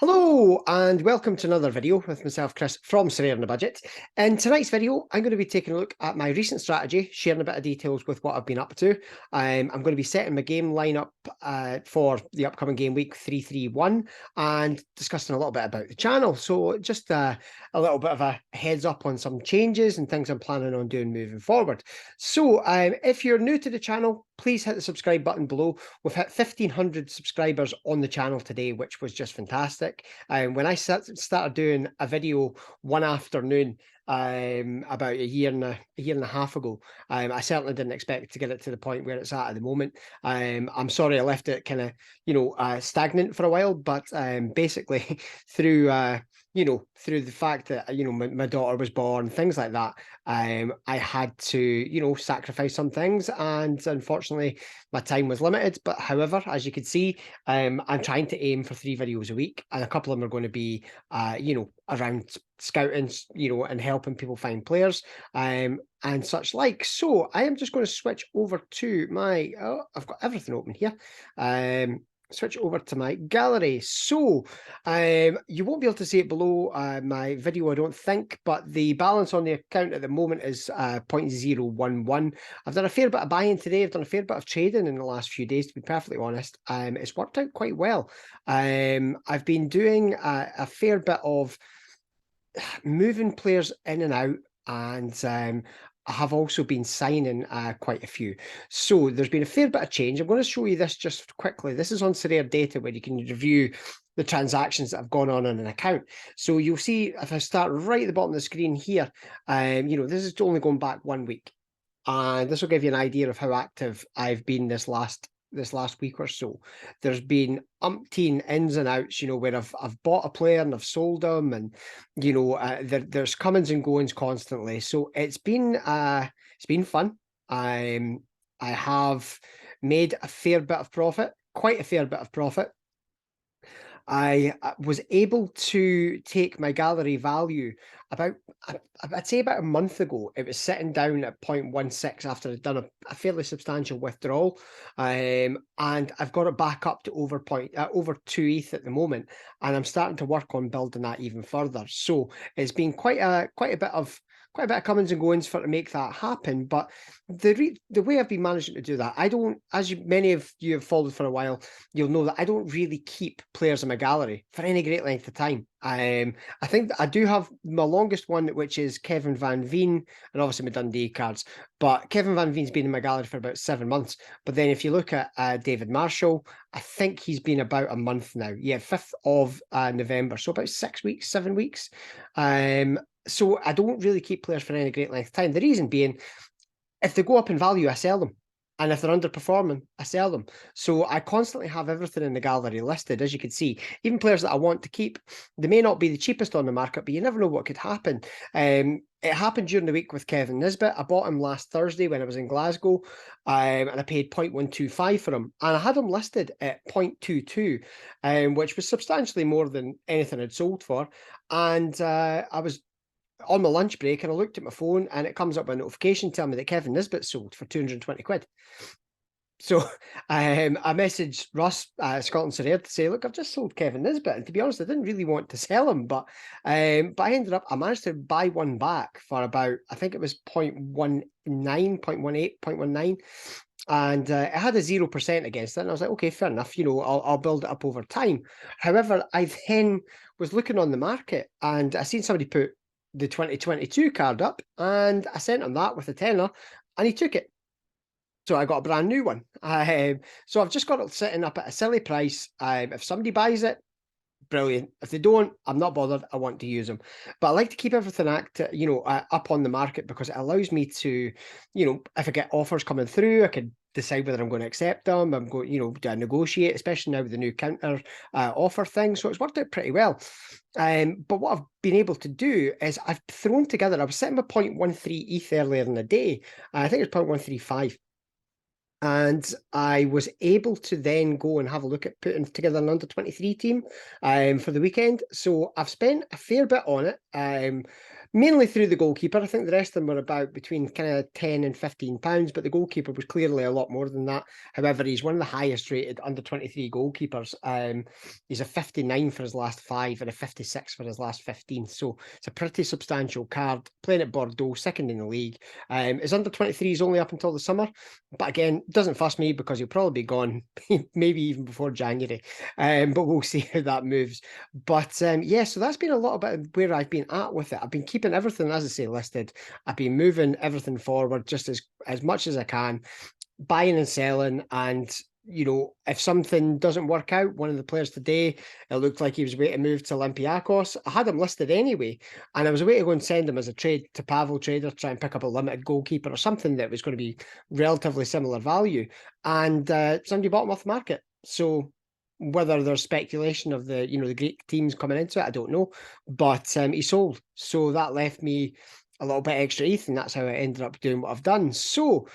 Hello and welcome to another video with myself, Chris, from Surveyor on a Budget. In tonight's video, I'm going to be taking a look at my recent strategy, sharing a bit of details with what I've been up to. I'm going to be setting my game lineup for the upcoming game week 331 and discussing a little bit about the channel. So just a little bit of a heads up on some changes and things I'm planning on doing moving forward. So if you're new to the channel, please hit the subscribe button below. We've hit 1,500 subscribers on the channel today, which was just fantastic. When I started doing a video one afternoon about a year and a half ago, I certainly didn't expect to get it to the point where it's at the moment. I'm sorry I left it kind of stagnant for a while, but basically through through the fact that my daughter was born, things like that, I had to sacrifice some things, and unfortunately my time was limited. But however, as you can see, I'm trying to aim for 3 videos a week, and a couple of them are going to be around scouting, and helping people find players and such like. So I am just going to switch over to my I've got everything open here. Switch over to my gallery. So you won't be able to see it below my video, I don't think, but the balance on the account at the moment is 0.011. I've done a fair bit of buying today. I've done a fair bit of trading in the last few days, to be perfectly honest. It's worked out quite well. I've been doing a fair bit of moving players in and out, and I have also been signing quite a few. So there's been a fair bit of change. I'm going to show you this just quickly. This is on Surveyor Data, where you can review the transactions that have gone on an account. So you'll see, if I start right at the bottom of the screen here, this is only going back 1 week. And this will give you an idea of how active I've been this last week or so. There's been umpteen ins and outs, where I've bought a player and I've sold them, and there's comings and goings constantly. So it's been fun. I have made a fair bit of profit, quite a fair bit of profit. I was able to take my gallery value I'd say about a month ago. It was sitting down at 0.16 after I'd done a fairly substantial withdrawal, and I've got it back up to over 2 ETH at the moment, and I'm starting to work on building that even further. So it's been quite a bit of comings and goings to make that happen. But the way I've been managing to do that, I don't, many of you have followed for a while, you'll know that I don't really keep players in my gallery for any great length of time. I think that I do have my longest one, which is Kevin Van Veen, and obviously my Dundee cards. But Kevin Van Veen's been in my gallery for about 7 months. But then if you look at David Marshall, I think he's been about a month now. Yeah, 5th of November. So about 6 weeks, 7 weeks. So I don't really keep players for any great length of time. The reason being, if they go up in value, I sell them. And if they're underperforming, I sell them. So I constantly have everything in the gallery listed, as you can see. Even players that I want to keep, they may not be the cheapest on the market, but you never know what could happen. It happened during the week with Kevin Nisbet. I bought him last Thursday when I was in Glasgow, and I paid 0.125 for him. And I had him listed at 0.22, which was substantially more than anything I'd sold for. And I was on my lunch break and I looked at my phone, and it comes up with a notification telling me that Kevin Nisbet sold for 220 quid. So I messaged Russ, Scotland Surveyor, to say, look, I've just sold Kevin Nisbet. And to be honest, I didn't really want to sell him, but I managed to buy one back for about, I think it was 0.19, 0.18, 0.19. And it had a 0% against it. And I was like, okay, fair enough. I'll build it up over time. However, I then was looking on the market, and I seen somebody put the 2022 card up, and I sent him that with a tenner, and he took it. So I got a brand new one. So I've just got it sitting up at a silly price. If somebody buys it, brilliant. If they don't, I'm not bothered. I want to use them. But I like to keep everything up on the market, because it allows me to, if I get offers coming through, I can decide whether I'm going to accept them. I'm going, do I negotiate, especially now with the new counter offer thing. So it's worked out pretty well. But what I've been able to do is I've thrown together, I was sitting with 0.13 ETH earlier in the day. I think it was 0.135. And I was able to then go and have a look at putting together an under-23 team for the weekend. So I've spent a fair bit on it. mainly through the goalkeeper. I think the rest of them were about between kind of £10 and £15, but the goalkeeper was clearly a lot more than that. However, he's one of the highest rated under 23 goalkeepers. He's a 59 for his last 5 and a 56 for his last 15. So it's a pretty substantial card. Playing at Bordeaux, second in the league. His under 23 is only up until the summer, but again, doesn't fuss me because he'll probably be gone maybe even before January. But we'll see how that moves. But yeah, so that's been a lot about where I've been at with it. I've been keeping everything, as I say, listed. I've been moving everything forward just as much as I can, buying and selling. And, you know, if something doesn't work out, one of the players today, it looked like he was waiting to move to Olympiacos. I had him listed anyway, and I was waiting to go and send him as a trade to Pavel Trader, try and pick up a limited goalkeeper or something that was going to be relatively similar value. And somebody bought him off the market. So whether there's speculation of the, you know, the Greek teams coming into it, I don't know. But he sold. So that left me a little bit extra ETH, and that's how I ended up doing what I've done. So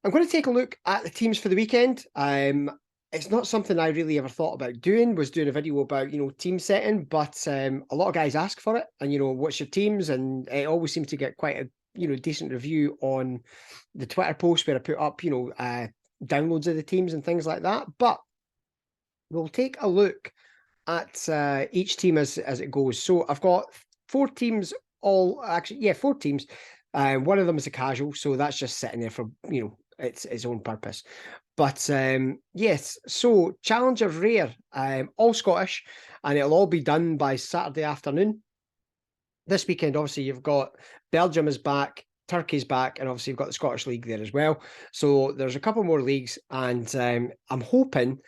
I'm going to take a look at the teams for the weekend. It's not something I really ever thought about doing, was doing a video about, you know, team setting, but a lot of guys ask for it and, you know, what's your teams? And it always seems to get quite a, you know, decent review on the Twitter post where I put up, you know, downloads of the teams and things like that. But we'll take a look at each team as it goes. So I've got 4 teams, four teams. One of them is a casual, so that's just sitting there for, you know, its own purpose. But yes, so Challenger Rare, all Scottish, and it'll all be done by Saturday afternoon. This weekend, obviously, you've got Belgium is back, Turkey's back, and obviously you've got the Scottish League there as well. So there's a couple more leagues, and I'm hoping,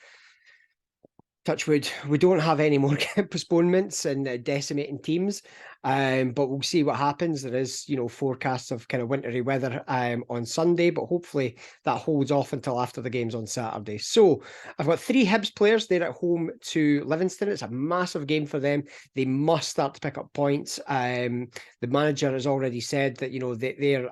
touch wood, we don't have any more postponements and decimating teams, but we'll see what happens. There is, you know, forecasts of kind of wintry weather on Sunday, but hopefully that holds off until after the games on Saturday. So I've got 3 Hibs players. They're at home to Livingston. It's a massive game for them. They must start to pick up points. The manager has already said that, you know, their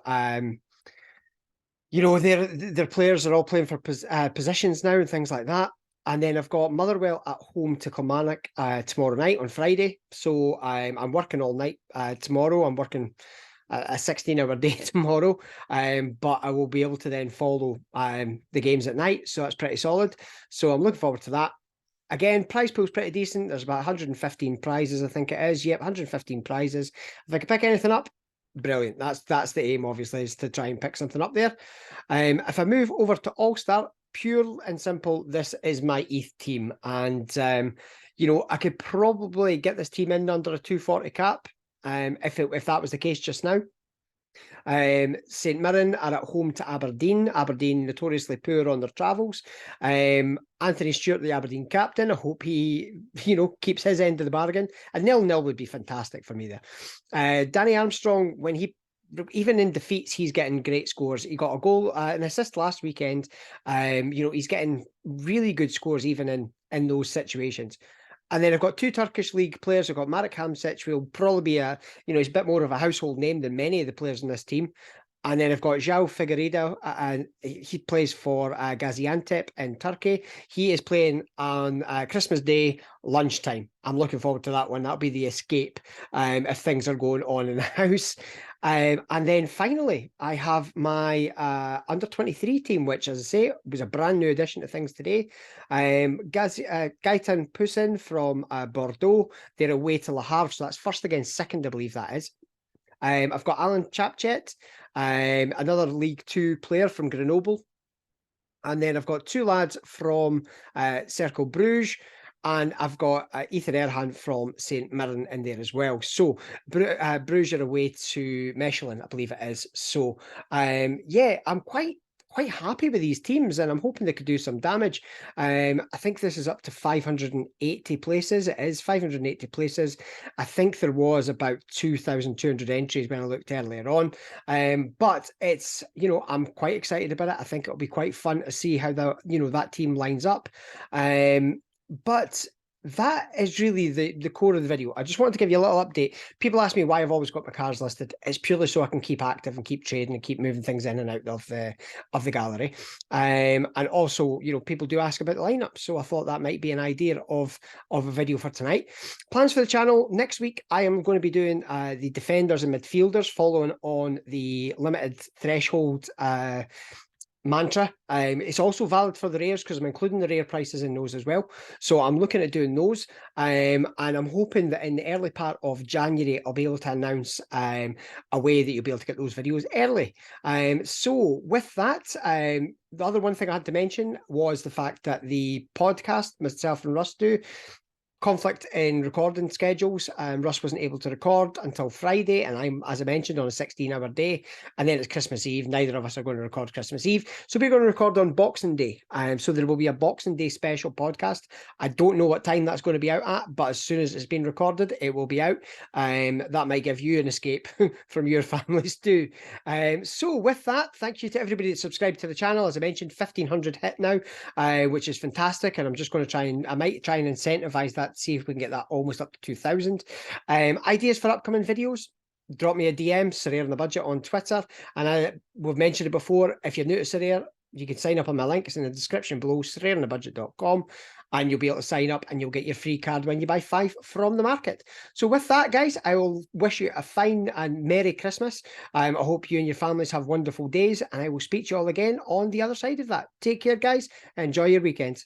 players are all playing for positions now and things like that. And then I've got Motherwell at home to Kilmarnock tomorrow night on Friday. So I'm working all night tomorrow. I'm working a 16-hour day tomorrow, but I will be able to then follow the games at night. So that's pretty solid. So I'm looking forward to that. Again, prize pool's pretty decent. There's about 115 prizes, I think it is. Yep, 115 prizes. If I can pick anything up, brilliant. That's the aim, obviously, is to try and pick something up there. If I move over to All-Star, pure and simple, this is my ETH team. And, you know, I could probably get this team in under a 240 cap if that was the case just now. St Mirren are at home to Aberdeen. Aberdeen notoriously poor on their travels. Anthony Stewart, the Aberdeen captain, I hope he, you know, keeps his end of the bargain. A 0-0 would be fantastic for me there. Danny Armstrong, when he, even in defeats, he's getting great scores. He got a goal, an assist last weekend. You know, he's getting really good scores even in those situations. And then I've got 2 Turkish league players. I've got Marek Hamsic, will probably be he's a bit more of a household name than many of the players in this team. And then I've got João Figueiredo, and he plays for Gaziantep in Turkey. He is playing on Christmas Day lunchtime. I'm looking forward to that one. That'll be the escape if things are going on in the house. And then finally, I have my under-23 team, which, as I say, was a brand new addition to things today. Gaetan Poussin from Bordeaux. They're away to Le Havre, so that's first against second, I believe that is. I've got Alan Chapchet, another League Two player from Grenoble. And then I've got 2 lads from Cercle Bruges. And I've got Ethan Erhan from St Mirren in there as well. So Bruges are away to Mechelen, I believe it is. So yeah, I'm quite happy with these teams, and I'm hoping they could do some damage. I think this is up to 580 places. It is 580 places. I think there was about 2,200 entries when I looked earlier on. But it's, you know, I'm quite excited about it. I think it'll be quite fun to see how that team lines up. But that is really the core of the video. I just wanted to give you a little update. People ask me why I've always got my cars listed. It's purely so I can keep active and keep trading and keep moving things in and out of the gallery. And also, you know, people do ask about the lineup, so I thought that might be an idea of a video for tonight. Plans for the channel next week. I am going to be doing the defenders and midfielders, following on the limited threshold mantra. It's also valid for the rares because I'm including the rare prices in those as well. So I'm looking at doing those. And I'm hoping that in the early part of January, I'll be able to announce a way that you'll be able to get those videos early. So with that, the other one thing I had to mention was the fact that the podcast, myself and Russ do, conflict in recording schedules. Russ wasn't able to record until Friday, and I'm, as I mentioned, on a 16-hour day, and then it's Christmas Eve. Neither of us are going to record Christmas Eve, so we're going to record on Boxing Day. So there will be a Boxing Day special podcast. I don't know what time that's going to be out at, but as soon as it's been recorded, it will be out. That might give you an escape from your families too. So with that, thank you to everybody that subscribed to the channel. As I mentioned, 1,500 hit now, which is fantastic, and I'm just going to I might try and incentivize that, see if we can get that almost up to 2,000. Ideas for upcoming videos, drop me a DM, Sorare on the Budget on Twitter. And we've mentioned it before, if you're new to Sorare, you can sign up on my link. It's in the description below, sorareonthebudget.com, and you'll be able to sign up and you'll get your free card when you buy 5 from the market. So with that, guys, I will wish you a fine and Merry Christmas. I hope you and your families have wonderful days, and I will speak to you all again on the other side of that. Take care, guys. Enjoy your weekend.